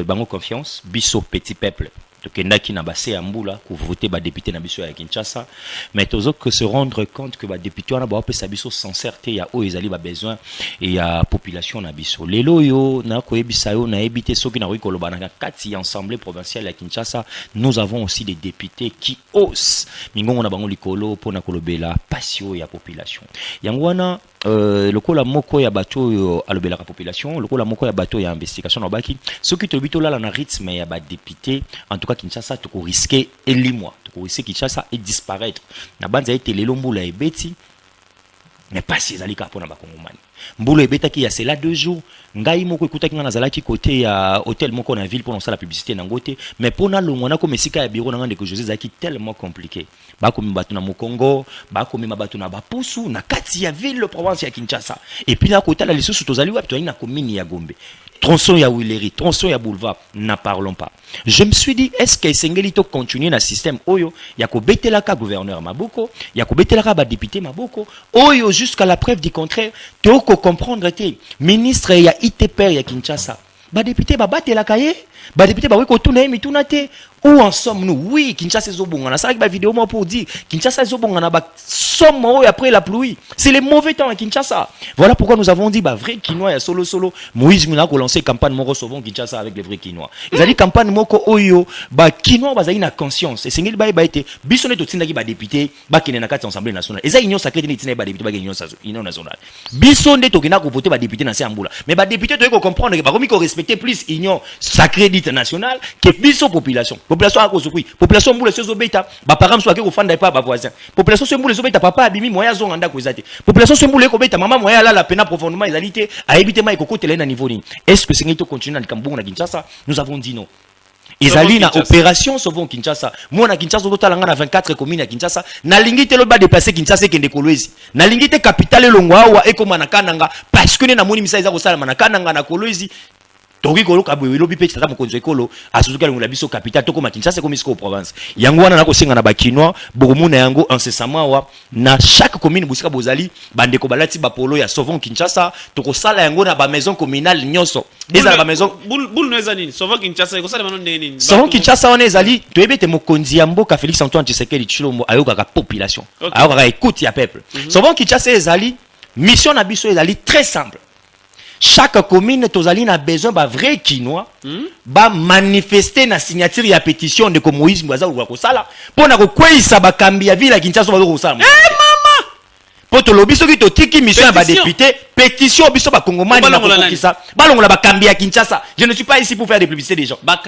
bango confiance biso petit peuple tokendaki na base ya mbula ko voter ba député na biso ya Kinshasa, mais tozo que se rendre compte que ba député wana ba opesa biso sincérité ya o ezali ba besoin et ya population na biso. Lelo yo na ko yebisa yo na ebité soki na koloba na kati assemblée provinciale ya Kinshasa, nous avons aussi des députés qui osent mingongo na bango likolo pona kolobela passion ya population. Yango wana lokola moko ya bato yo alobela ka population, lokola moko ya bato ya investigation na baki soki to bito la na rythme ya ba député, en tout cas Kinshasa to risquer elimwa, to risquer Kinshasa et disparaître. Na banza ete lelo mbula ebeti mais pas si ezali ka pona ba kongomani. Mbula ebetaki ya cela 2 jours, ngai moko ekutaki nga nazalaki côté ya hôtel moko na ville pour lancer la publicité na ngote, mais pona longona ko mesika ya bureau na ngande que José zaki tellement compliqué. Ba komi batu na Mokongo, ba komi mabatu na Bapusu na kati ya ville province ya Kinshasa. Et puis na côté la lisusu tozali wapi to na commune ya Gombe. Tronçon ya Willery, tronçon ya Boulevard, n'en parlons pas. Je me suis dit, est-ce que Sengeli to continuer na système Oyo, yako betelaka gouverneur Maboko, yako betelaka ba député Maboko, Oyo jusqu'à la preuve du contraire, toko comprendre te, ministre ya ITPR ya Kinshasa, ba député ba batelaka ye, ba député ba weko tuna mi tuna te. Où en sommes-nous? Oui, Kinshasa est au bon. On a ça avec ma vidéo pour dire Kinshasa est au bon. On a somme après la pluie. C'est les mauvais temps à Kinshasa. Voilà pourquoi nous avons dit bah vrai Kinois ya solo. Moïse Mouna a lancé campagne Moro Sauvons Kinshasa avec les vrais Kinois. Ils ont dit campagne Moko Oyo bah Kinois bah na conscience. Et c'est ngeli bah été bisonné tout tindaki bah député bah qui n'est na carte assemblée nationale. Et ça union sacrée de tindaki bah député bah union nationale. Bisonné to kina ko voter bah député na Sambula. Mais bah député to comprendre que bah comme il respecter plus union sacrée nationale que biso population. Population à cause oui population mbula sezo beta ba parents soit ke ko fanda pa ba voisin population se mbula zo beta papa abimi moya zo nganda ko ezate population se mbula ko beta mama moya la pena profondément ezalité a éviter mai ko kotela na niveau ni. Est-ce que c'est ngito continuer na Kambungu na Kinshasa? Nous avons dit non. Ezali na opération Sauvons Kinshasa. Moi na Kinshasa total nga na 24 communes à Kinshasa na lingite lo ba déplacer Kinshasa kende Kolwezi na lingite capitale longwa wa ekomana kananga parce que na moni misa eza ko sala manakana na Kolwezi. Toki kolo kabwe lobi pe tata mokonzo ekolo asuzuka ngula biso capital toko Kinshasa comme isko province yango wana na ko senga na bakinois bokomuna yango incessamment wa na chaque commune busika bozali bandeko balati ba polo ya Sauvons Kinshasa toko sala yango na ba maison communale nyonso ezala ba maison boule no ezali Sauvons Kinshasa ko sala manon nini Sauvons Kinshasa on ezali toyebete mokonzi ya mboka Félix Antoine Tshisekedi Tshilombo ayoka ka population ayoka ka écoute ya peuple Sauvons Kinshasa ezali mission na biso ezali très simple. Chaque commune tozali na besoin ba vrai Kinois ba manifester na signature ya pétition de Moïse Mbaza ou ko sala pona ko kweyisa ba kambi ya ville ya Kinshasa ba ko sala. Mama poto lobi soki to tiki mission ba député pétition biso ba kongomani na kokisa balongola ba kambi ya Kinshasa. Je ne suis pas ici pour faire des publicités des gens. Ba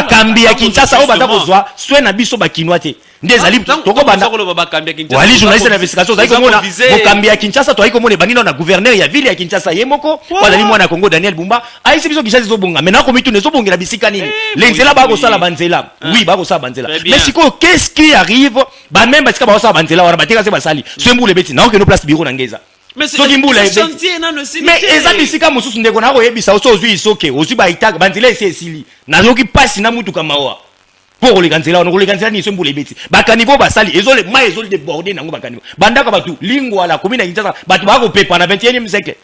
kambi ya Kinshasa o baza kozwa soit na biso ba Kinois te. Ndezali toko banda wali journaliste d'investigation zali komona bokambi ya Kinshasa to aiko mona banino na gouverneur ya ville ya Kinshasa yemoko wala li mwana Congo Daniel Bumba aisi biso Kinshasa zo bonga mais na ko mitu nezo bongela bisika nini lenzela ba ko sala banzela oui ba ko sala banzela mais siko qu'est-ce qui arrive ba même basika ba ko sala banzela wala bateka se basali swembule beti na okeno place bureau na ngeza mais c'est chantier na no sili mais eza bisika mususu ndeko na ko yebisa oso ozwi isoke ozwi ba itaka banzela ese esili na yoki pasi na mutu kama wa pour les ganzela on les ganzela ni sembo les beti bakanivo basali ezole ma ezole déborder nango bakanivo bandaka batu lingwa la commune Kinshasa batu ba ko pepa na 21e siècle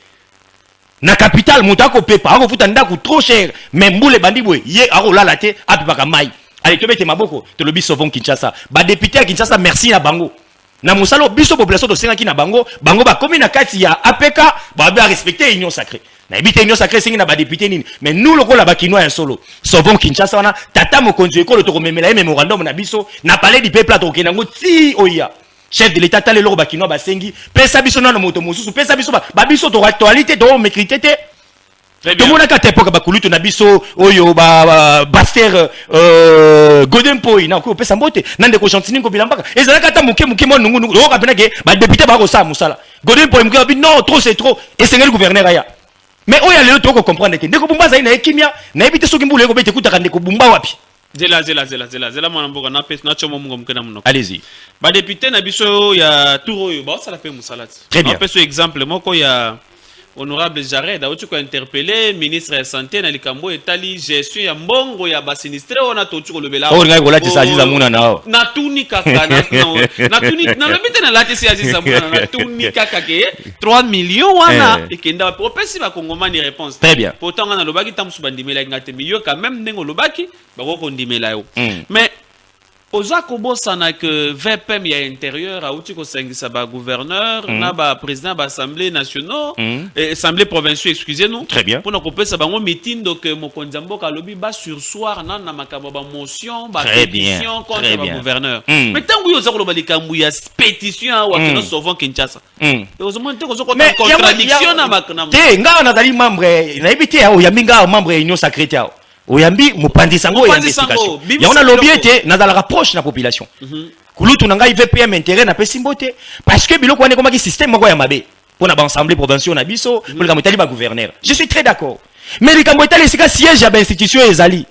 na capitale mutako pepa ako futa ndako trop cher mais mbule bandibwe ye ako lala te apepa ka mai allez to bete maboko to lobi Sauvons Kinshasa ba député à Kinshasa merci na bango na musalo biso population to senga ki na bango ba commune na kati ya APK ba ba respecter union sacrée na ebite union sacrée singi na ba député nini mais nous lokola ba Kinois ya solo Sauvons Kinshasa wana tata mokonzi ekolo to komemela ye memorandum na biso na palais du peuple to kenango ti oya chef de l'état tale loko ba Kinois ba sengi pesa biso na moto mosusu pesa biso ba biso to actualité to mécrité te tout monde a qu'à t'époque ba kulutu na biso oyo ba Baster Golden Poi na ko pesa mbote nande ko chantini ko bilambaka ezala kata muke mo nungu o ka pena ke ba député ba ko sa musala Golden Poi muke bi non trop c'est trop et c'est le gouverneur aya mais oya lelo to ko comprendre ke ndeko bumba za ina ekimia na ebite soki mbule ko bete kutaka ndeko bumba wapi zela mwana mboka na pesa na chomo mungo mukena munoko allez-y ba député na biso ya tour oyo ba sala pe musalati très bien on peut ce exemple moko ya honorable Jared auti ko interpeller ministre ya santé na likambo etali gestion ya mbongo ya basinistre ona to ko lobela o ngai ko lati sa Aziz Amuna nao na tuni kaka na tuni na lobite na lati si Aziz Amuna na tuni kaka ke 3 millions wana ekenda pour pesi ba kongomani réponse très bien pourtant na lobaki tamsu bandimela ngate milieu quand même ndengo lobaki ba ko ndimela yo mais Ozako bosana que VPM ya intérieur a outi ko sengisa ba gouverneur na ba président ba assemblée nationale assemblée provinciale excusez-nous très bien pour na kopesa bango meeting donc mokonzi mboka lobi ba sursoir na makambo ba motion ba pétition contre ba gouverneur mais tangu yo zako lo ba likambu ya pétition wa kino souvent Kinshasa ozomon te ko zoko ta contradiction na makna te nga na dali membre na ibite ya oyambinga membre union sacrée oyambi mopandi sango ya investigation ya ona lobiete na la rapproche na population kulutu na ngai VPM intérêt na pesimbote parce que biloko wane komaki système moko ya mabe pona ba assemblée provinciale na biso pour ka motali ba gouverneur je suis très d'accord mais likambo etali sika siège ya ba institution ezali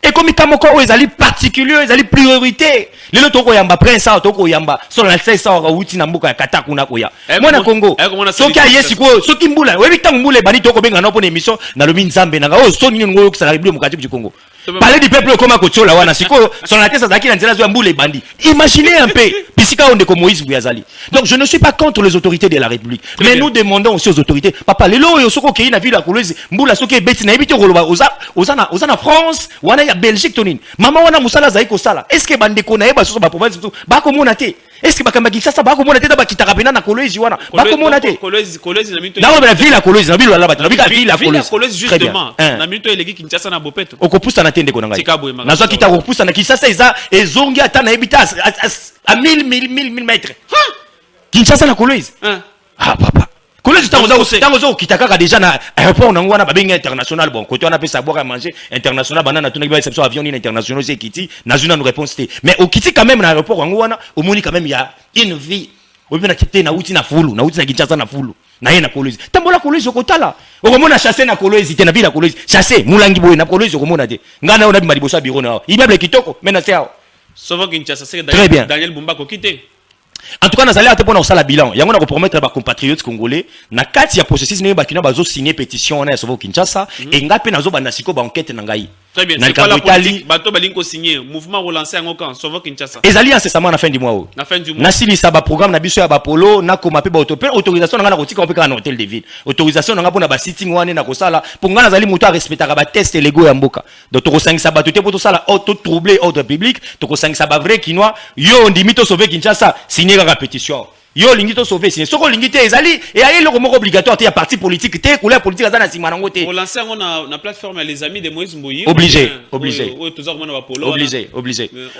et comme kamoko ezali particulier ezali priorité lelo toko yamba prince a toko yamba solo na sesa wa uti na mboka ya kataku na koya mwana Congo soki ayesi ko soki mbula webi tangu mbula bani toko benga na pona émission na lobi nzambe na o so nini ngo yokisa la bible mukati du Congo parler du peuple comme kochola wana siko solo na tesa zaki na nzela zo mbula bandi imaginez un peu bisika onde ko Moïse Bouyazali donc je ne suis pas contre les autorités de la République mais nous demandons aussi aux autorités papa lelo yo soko kei na ville ya Kolwezi mbula soki beti na ebiti koloba ozana France wana ya Belgique tonine mama wana musala zaiko sala est-ce que bandeko na yeba soso ba province tout ba ko mona te est-ce que bakamba Kinshasa ba ko mona te da bakitaka pena na Kolwezi wana ba ko mona te Kolwezi na minto na ville ya Kolwezi na ville la bata na ville ya Kolwezi justement na minto eleki Kinshasa na Bopeto okopusa na tende ko ngai na zo kita kopusa na Kinshasa eza ezongi ata na ebita à 1000 mètres Kinshasa na Kolwezi ah papa Kolwezi tango zo kitaka déjà na aéroport na ngwana babinga international bon côté on appelle ça boire à manger international banana tuna réception avion international c'est kiti na zuna nous réponse mais au kiti quand même na aéroport ngwana au moni quand même il y a une vie obi na kité na uti na fulu na uti na Kinshasa na fulu na ye na Kolwezi tambola Kolwezi okotala okomona chasser na Kolwezi te na ville ya Kolwezi chasser mulangi boye na Kolwezi okomona te ngana ona bimali bosa bureau na immeuble kitoko mena c'est sauf Kinshasa c'est Daniel Bumba ko kité en tout cas nazali ate pona osala bilan yango na ko promettre ba compatriotes congolais na kati ya processus ne ba kina bazo signer pétition na sauver Kinshasa et ngape nazo banda siko ba enquête na ngai très bien c'est pas la politique bato balinko signer mouvement relancer yango quand sauver Kinshasa ezali incessamment na fin du mois na silisa ba programme na biso ya ba polo na koma pe ba autorisation na nga na kotika opeka na hôtel de ville autorisation na nga pona ba sitting wane na kosala pour nga nazali muto a respectera ba test légaux ya mboka donc to kosangisa bato te po to sala auto troubler ordre public to kosangisa ba vrai kinois yo ndimi to sauver Kinshasa signer la pétition yo lingi to sauver signer soko lingi te ezali et ayi le moko obligatoire te ya parti politique te couleur politique azana sima nango te pour lancer on na plateforme les amis de Moïse Mbouyi obligé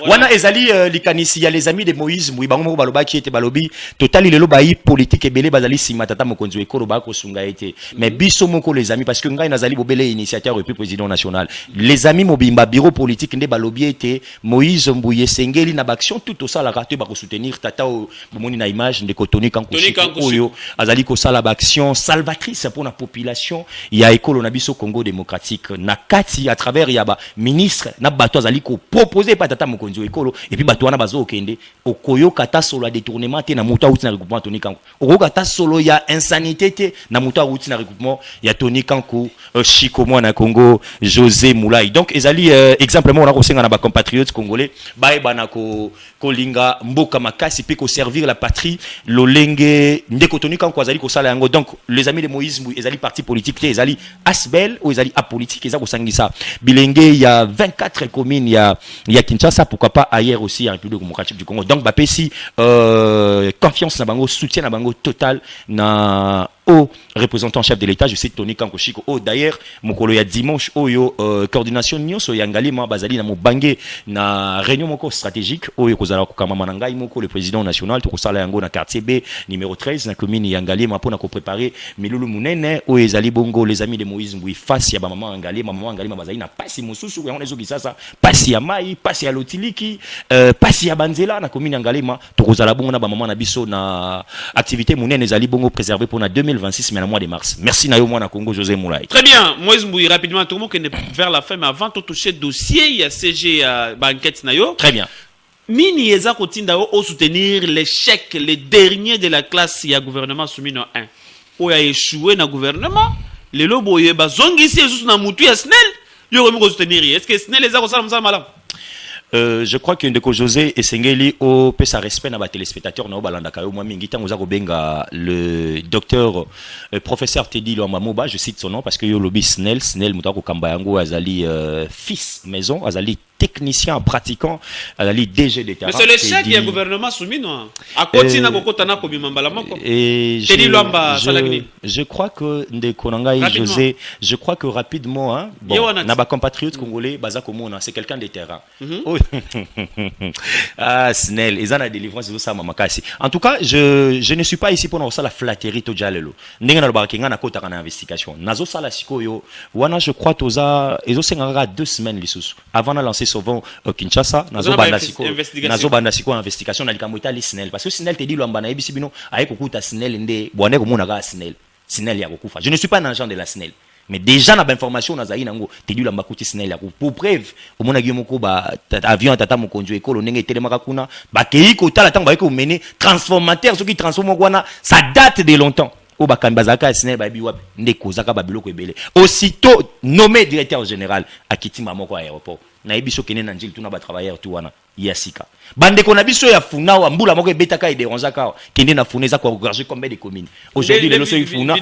wana ezali likanisi ya les amis de Moïse Mbouyi bango moko balobaki ete balobi totali lelo bayi politique ebele bazali sima tata mokonzi ekolo ba ko sunga ete mais biso moko les amis parce que ngai nazali bobele initiateur et puis président national les amis mobimba bureau politique nde balobi ete Moïse Mbouyi sengeli na action tout ça la raté ba ko soutenir tata bomoni na image de Tony Kankou oyo azali ko sala ba action salvatrice pour la population ya ekolo na biso Congo démocratique na kati à travers ya ba ministre na bato azali ko proposer pa tata mokonzi ekolo et puis bato wana bazo okende okoyo kata solo ya détournement te na muta outi na regroupement Tony Kankou okoyo kata solo ya insanité te na muta outi na regroupement ya Tony Kankou Chiko mwana Congo José Moulay donc ezali exemplement on a ko senga na ba compatriotes congolais ba bana ko linga mboka makasi pe ko servir la patrie lolenge ndeko Tony Kankou azali ko sala yango donc les amis de Moïse Mbouyi ezali parti politique te ezali asbel ou ezali apolitique ezali ko sangisa bilenge il y a 24 communes il y a Kinshasa pourquoi pas ailleurs aussi en République démocratique du Congo donc bapesi confiance na bango soutien na bango total na au représentant chef de l'État je sais Tony Kankou Chiko d'ailleurs mokolo ya dimanche oyo coordination nyonso ya ngalima bazali na mobange na réunion moko stratégique oyo kozala ko kama manangai moko le président national to kosala yango na quartier B numéro 13 na commune ya ngalima pona ko préparer milulu munene oyo ezali bongo les amis de Moïse Mbouyi face ya ba maman ngalima bazali na pasi mosusu ya onezo kisasa pasi ya mai pasi ya lotiliki pasi ya banzela na commune ya ngalima to kozala bongo na ba maman na biso na activité munene ezali bongo préservé pour na 2026 mais le mois de mars. Merci Nayo Mwana Congo José Moulay. Très bien, Moïse Mbouyi rapidement tout le monde qui est vers la fin mais avant de toucher dossier il y a CG banquette Nayo. Très bien. Nini eza kotinda au soutenir l'échec les derniers de la classe il y a gouvernement soumis no 1. oyo a échoué na gouvernement lelo boye bazongisi esusu na mutu ya SNEL yo komi soutenir. Est-ce que SNEL eza kosala mosala malamu? Je crois que Ndeko José et Sengeli au pe sa respect na ba téléspectateurs na balanda kayo moi mingi tango za ko benga le docteur professeur Teddy Lwamamoba, je cite son nom parce que yo lobby Snell mutako kamba yango azali fils maison azali technicien pratiquant azali DG de terrain. Mais c'est le chef du gouvernement soumis non à côté na kokota na kobima mbala moko. Et Teddy Lwamba salagni. Je crois que Ndeko Nangai José, je crois que rapidement hein bon na ba compatriotes congolais baza komona c'est quelqu'un de terrain. Ah, Snell, ils ont la délivrance de ça, Mamakasi. En tout cas, je ne suis pas ici pour nous la flatterie to jalelo. N'enga na barkinga na kota kana investigation. Nazo sala sikoyo. Wana je crois toza ezo sengara 2 semaines lisusu. Avant de lancer souvent Kinshasa, nazo banda siko investigation na likambo itali Snell parce que Snell te dit Lwamba na ebisi bino aye kokuta Snell nde bwane ko mona ga Snell ya kokufa. Je ne suis pas un agent de la Snell. Mais déjà na ba information na zaï nango te dit Lwamba kuti Snell ya pour preuve au mona gi moko ba avion tata mokonjo ekolo ndenge telemaka kuna ba kei ko tala tango ba ko mener transformateur ce qui transforme kwana ça date de longtemps o ba kambazaka Snell ba bi wapi ndeko zaka ba biloko ebele aussitôt nommé directeur général à Kitima moko aéroport na ebiso kene na njili tuna ba travailleur tu wana yasika bande ko na biso ya funa wa mbula moko ebetaka e dérangeaka kende na funa za ko engager combien de communes aujourd'hui les loso funa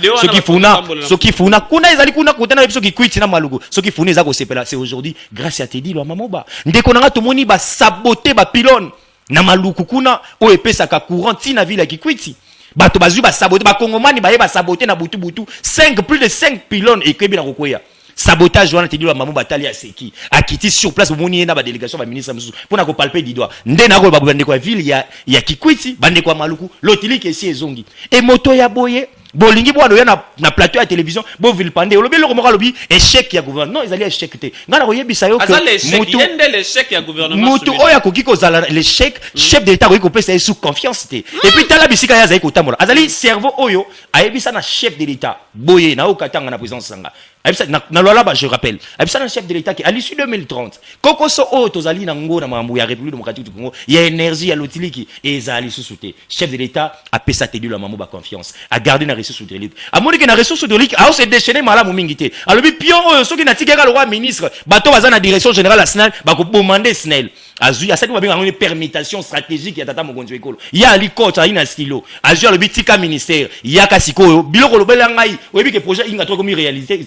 ce qui funa kuna ezali kuna kotana biso ki kwiti na malugo ce qui funa za ko sepela c'est aujourd'hui grâce à Teddy Lwamamoba ndeko nanga tomoni ba saboter ba pylone na maluku kuna o epesaka courant tina ville ki kwiti bato bazui ba saboter ba kongomani ba yeba saboter na butu plus de 5 pylônes et kebi na kokoya sabotage wana Teddy Lwamamoba batali ya seki akiti sur place moni na ba délégation ba ministre musu pona ko palper du doigt nde na ko ba bande ko ville ya Kikwiti bande ko maluku lotilike esi ezongi et moto ya boye bolingi bwana yo na plateau ya télévision bo ville pande olobi loko moko lobi échec ya gouvernement non ils allaient échec te ngana ko yebisa yo que mutu l'échec ya gouvernement mutu oya ko kiko zala l'échec chef de l'état ko pesa sous confiance te et puis tala bisika ya zai ko tamola azali cerveau oyo ayebisa na chef de l'état boye na okatanga na présidence sanga na lola ba je rappelle ayebisa na chef de l'état qui à l'issue 2030 kokoso o tozali na ngo na mambu ya République démocratique du Congo il y a énergie ya lotiliki et ezali sous-souté chef de l'état a pesa Teddy Lwamamoba confiance a garder na ressources hydrauliques amoni que na ressources hydrauliques a se déchaîner malamu mingité alobi pion oyo soki na tikeka le roi ministre bato baza na direction générale SNEL ba ko demander SNEL azui asaki ba benga une permutation stratégique ya tata mokonzo ekolo ya ali coach ina stylo azui alobi tika ministère ya kasiko biloko lobela ngai oyebi que projet inga to comme réalité.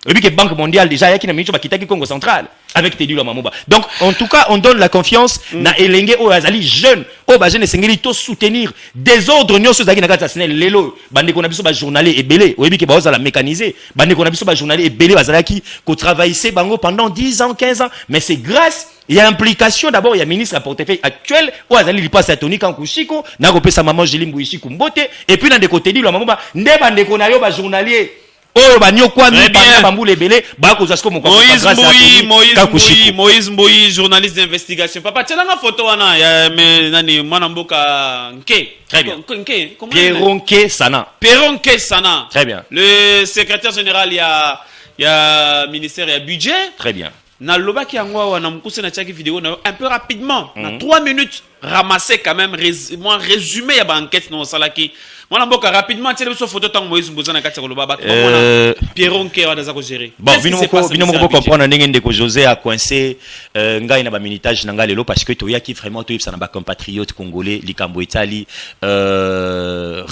Et puis que Banque mondiale déjà yaki na mincho bakitaki Congo central avec Teddy Lwamamoba. Donc en tout cas on donne la confiance na elenge o azali jeune o ba jeune sengeli to soutenir des ordres nyonso zaki na kata SNEL lelo bande ko na biso ba journalier ebele oyebi ke ba ozala mécaniser bande ko na biso ba journalier ebele bazalaki ko travailler bango pendant 10 ans 15 ans mais c'est grâce il y a implication d'abord il y a ministre à portefeuille actuel o azali lipa Tony Kankushiko na ko pesa maman Jelimbu Ishiku Mbote et puis na de côté Teddy Lwamamoba nde bande ko na yo ba journalier oh banyo kwa mi bambule belé ba ko zasko mon Moïse Mbouyi journaliste d'investigation papa tiens la photo wana ya nani mwana mboka nke très bien Pierronke Sana très bien le secrétaire général il y a ministère ya budget très bien na lobaki yango wana mukuse na chaki vidéo na un peu rapidement na 3 minutes ramasser quand même moi résumé ya ba enquête non salaki Moi, je rapidement, tu as une photo de Moïse Mbouza na kati koloba Pierronke wa daza ko gérer. Bon, bino mo comprendre ndenge ndeko José a coincé ngai na ba militage na ngalelo parce que toya ki vraiment to yipsa na ba compatriotes congolais likambo etali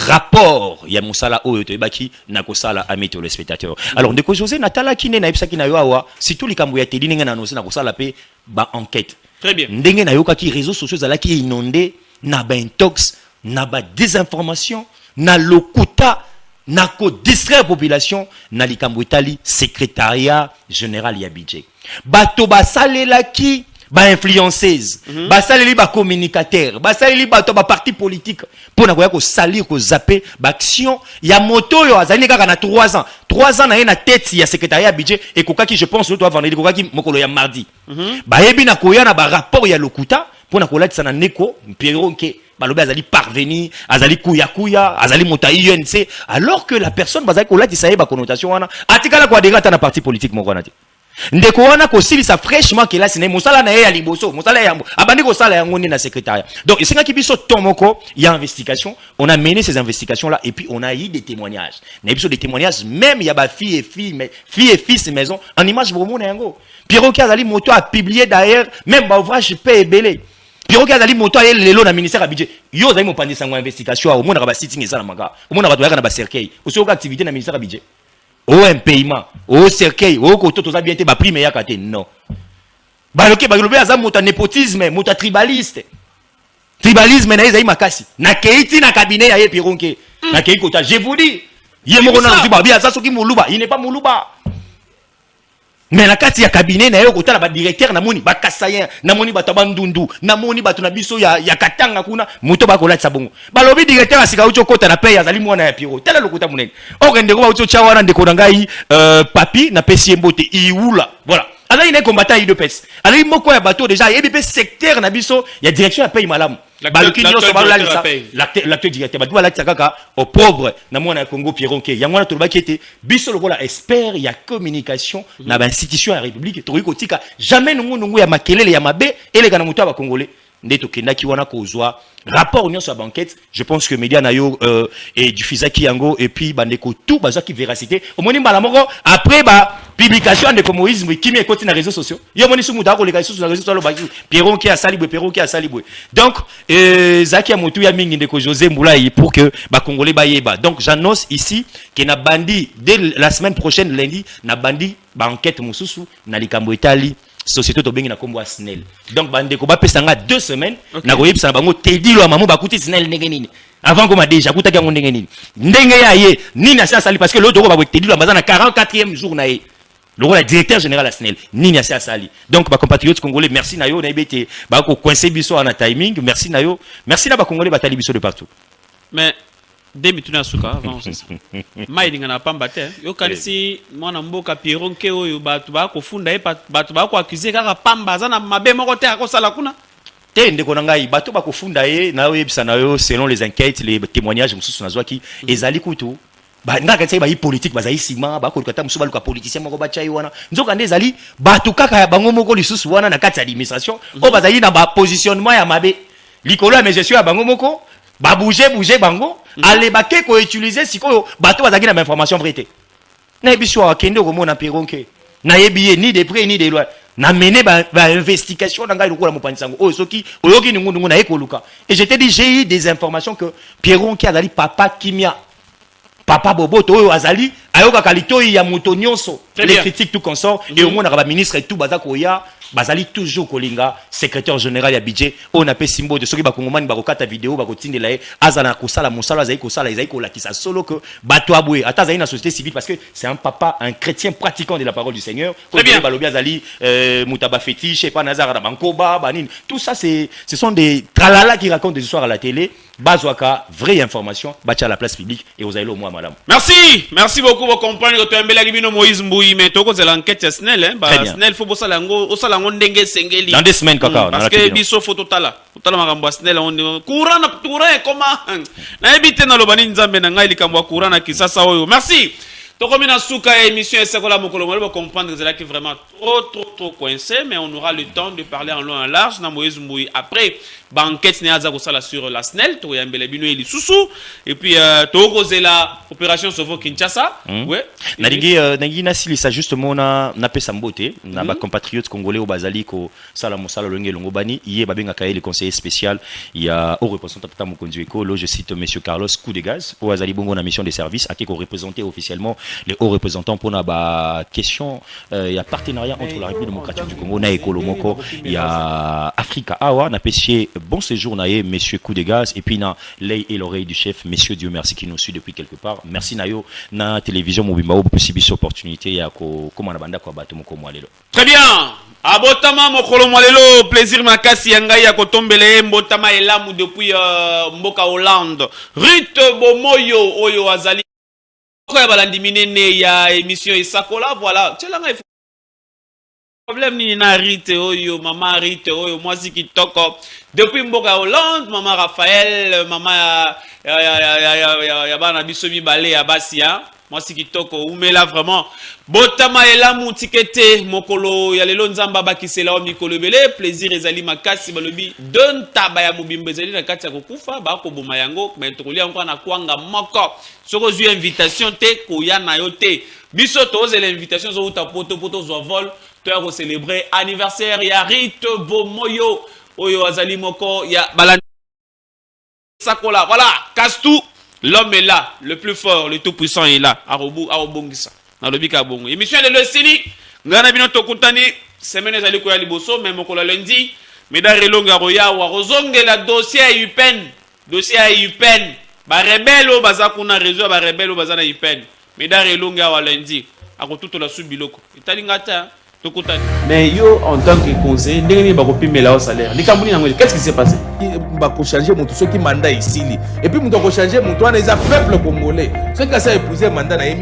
rapport ya musala oyo to yebaki na kosala amito le spectateur. Alors ndeko José natala kine na yipsa ki na yo awa surtout likambo ya teli ndenge na annoncer na kosala pe ba enquête. Très bien. Ndenge na yoka ki réseaux sociaux zala ki inondé na ba intox na ba désinformation na lokuta na ko distraire population na likambo etali secrétariat général ya budget bato basalela ki ba influenceuse basaleli ba communicateur basaleli bato ba parti politique pona koya ko salir ko zapper ba action ya moto yo azali kaka na 3 ans na ye na tête ya secrétariat budget et kokaki je pense le toi vendredi kokaki mokolo ya mardi ba yebi na koya na ba rapport ya lokuta pona ko latisa na neko Pierronke balobi azali parvenir azali kuya azali mota UNC alors que la personne bazali ko latisa ye ba connotation wana atikala ko adégat na parti politique moko wana te ndeko wana ko silisa fraîchement que là c'est mosala na ya liboso mosala ya abandi ko sala yango na secrétariat. Donc ici qui biso tomoko il y a investigation, on a mené ces investigations là et puis on a eu des témoignages. Na biso des témoignages même il y a ba fille et fils maison en image vraiment na yango. Pierrot qui azali moto a publié d'ailleurs même ba ouvrage pe ebele. Pierrot qui azali moto a lelo na ministère a budget. Yo zali mo pandisa ngo investigation au mona ba sitting ezala manga. Au mona ba to na ba cercueil. Aussi au activité na ministère a budget. Oh un paiement, oh cercueil, oh koto toza bien te ba prime ya kate non. Ba loke ba lobe aza moto népotisme, moto tribaliste. Tribalisme na ezai makasi. Na keiti na cabinet ya Pierronke. Na keiti kota, je vous dis, yemo na nziba bien ça soki muluba, il n'est pas muluba. Mais la kati ya cabinet na yo kota la ba directeur na moni ba kasayen, na moni ba tabandundu, na moni ba tuna biso ya katanga kuna, moto ba kolatsa bongo. Ba lobi directeur asika ucho kota na paye azali mwana ya Pierrot. Tala lokota munene. Okende ko ba ucho chawana ndeko na ngai papi na pesi mbote iula. Voilà. Alors il est combattant IDPS. Alors il moko ya bateau déjà il est secteur na biso, il y a direction ya paye malamu. L'acteur directeur ba la tsakaka au pauvre na mwana ya Congo Pierronke. Ya mwana to ba kiete biso lokola expert ya communication na ba institution ya République to kotika jamais nungu ya makelele ya mabe eleka na muto ba congolais. Ndeto kendaki wana kozwa rapport union sur la banquette. Je pense que média na yo et du Fizaki yango et puis bandeko tout baza ki véracité au moni mbala moko après ba publication de Moïse Kimi ekoti na réseaux sociaux yo moni sumu dako les réseaux sur les réseaux sociaux baki Pierrot qui a salibwe Pierrot qui a salibwe donc Zaki ya motu ya mingi ndeko José Moulay pour que ba congolais ba yeba. Donc j'annonce ici que na bandi dès la semaine prochaine lundi na bandi ba enquête mususu na likambo etali société to bengi na kombo SNEL. Donc bandeko ba pesanga 2 semaines na koyebisa bango tedilo ya mamu bakuti SNEL ndenge nini avant qu'on m'a déjà kuta kango ndenge nini ndenge ya ye nini asa sali parce que l'autre ba tedilo ya na 44e jour na ye le rôle directeur général à SNEL nini asa sali. Donc ba compatriotes congolais merci na yo na ebete ba ko coincer biso na timing merci na yo merci na ba congolais batali biso de partout. Mais demi tuna suka avant ça maïdinga na pamba te yo kalisi mwana mboka Pierronke oyo batu ba ko funda e batu ba ko accuser kaka pamba za na mabe moko te akosala kuna te ndeko na ngai batu ba ko funda e na yo yebisa na yo selon les enquêtes les témoignages mususu na zwaki ezali kutu ba ndaka tsayi ba politique bazali sima ba ko kata musu ba luka politicien moko ba chai wana nzoka nde ezali batu kaka ya bango moko lisusu wana na kati ya administration o bazali na ba positionnement ya mabe likolo ya gestion ya bango moko ba bouger bango allez bake ko utiliser sikoyo bato bazaki na information vraie te na ebiso akende ko mona Pierronke na yebiye ni de près ni de loin na mené ba investigation na ngai lokola mopandisango o soki oyoki ngungu na ekoluka et je te dis j'ai eu des informations que Pierronke azali papa kimia papa boboto oyo azali ayoka kalito ya moto nyonso les critiques tout consort et au moins na ba ministre et tout bazako ya bazali toujours kolinga secrétaire général ya budget on appelle Simbo de soki ba kongomani ba kokata vidéo ba kotindela e azana kosala mosala azali kosala ezali kolakisa solo que bato abwe ata azali na société civile parce que c'est un papa un chrétien pratiquant de la parole du Seigneur ko ba lobi azali mutaba fétiche pas nazara na bankoba banine tout ça ce sont des tralala qui racontent des histoires à la télé bazwaka vraie information bacha à la place publique et aux aïlo moi madame merci beaucoup pour comprendre que tu embela bino Moïse Mbouyi mais to ko l'enquête ya SNEL hein ba SNEL faut bosala ngo osala ngo ndenge sengeli dans 2 semaines kaka parce que biso photo tala makambo SNEL on courant comment na ebite na lobani nzambe na ngai likambo courant na kisasa oyo merci. Donc, comme on souka émission et on va comprendre que c'est là qui est vraiment trop coincé, mais on aura le temps de parler en long et en large. Moïse Mbouyi après banquette sur la SNEL, et puis la opération Sovo Kinshasa. Ouais. Nagi nasili ça justement na pesa mbote na ba compatriotes congolais au bazali ko sala mosala longue longobani yé babenga kaye le conseiller spécial il y a au représentant tata mokonzi ekolo je cite monsieur Carlos Coup de Gaz au azali bongo na mission de service a qui représenté officiellement les hauts représentants pour na question il y a partenariat entre la République démocratique du Congo na ekolo moko il y a Africa Awa na pesier bon séjour na monsieur Coup de Gaz et puis na l'œil et l'oreille du chef monsieur Dieu merci qui nous suit depuis quelque part merci nayo na télévision mobimba au possible opportunité ya ko comment na banda ko bato moko mwalelo très bien abotama mokolo mwalelo plaisir makasi ya ngai ya kotombele mbotama elamu depuis mboka Hollande Ruth Bomoyo oyo azali ko ya balandi minene ya émission Esakola voilà tselanga problème ni na Rite oyo mama Rite oyo mwasi kitoko depuis mboka Hollande mama Raphaël mama ya bana biso mibale ya basi ya moi si kitoko umela vraiment botama elamu tikete mokolo ya lelo nzamba bakisela o mikolo belé plaisir ezali makasi balobi don taba ya mobimba ezali na kati ya kokufa ba ko boma yango mais tokolia encore na kwanga moko soko zui invitation te koya na yo te biso toze l'invitation zo uta poto zo vol to ya ko célébrer anniversaire ya Rite Bomoyo oyo azali moko ya balani sakola voilà Kastou. L'homme est là, le plus fort, le tout puissant est là. Arobongisa. Na lobika bongo. Émission de l'Estini. Ngana bino tokutani. Semaine zali ko ya liboso même ko la lundi. Medare longa roya wa rozonge la dossier à UPEN. Dossier à UPEN. Ba rebelo baza kuna réseau ba rebelo baza na UPEN. Medare longa wa lundi. Ako tout la subiloko. Itali ngata tokutani. Mais yo en tant que conseiller, ndenge ba kopimela au salaire. Likambuni nango. Qu'est-ce qui s'est passé? Ba ko changer mutu soki mandat isili. Et puis mutu ko changer mutu ana eza peuple congolais. Ce que ça épouser mandat na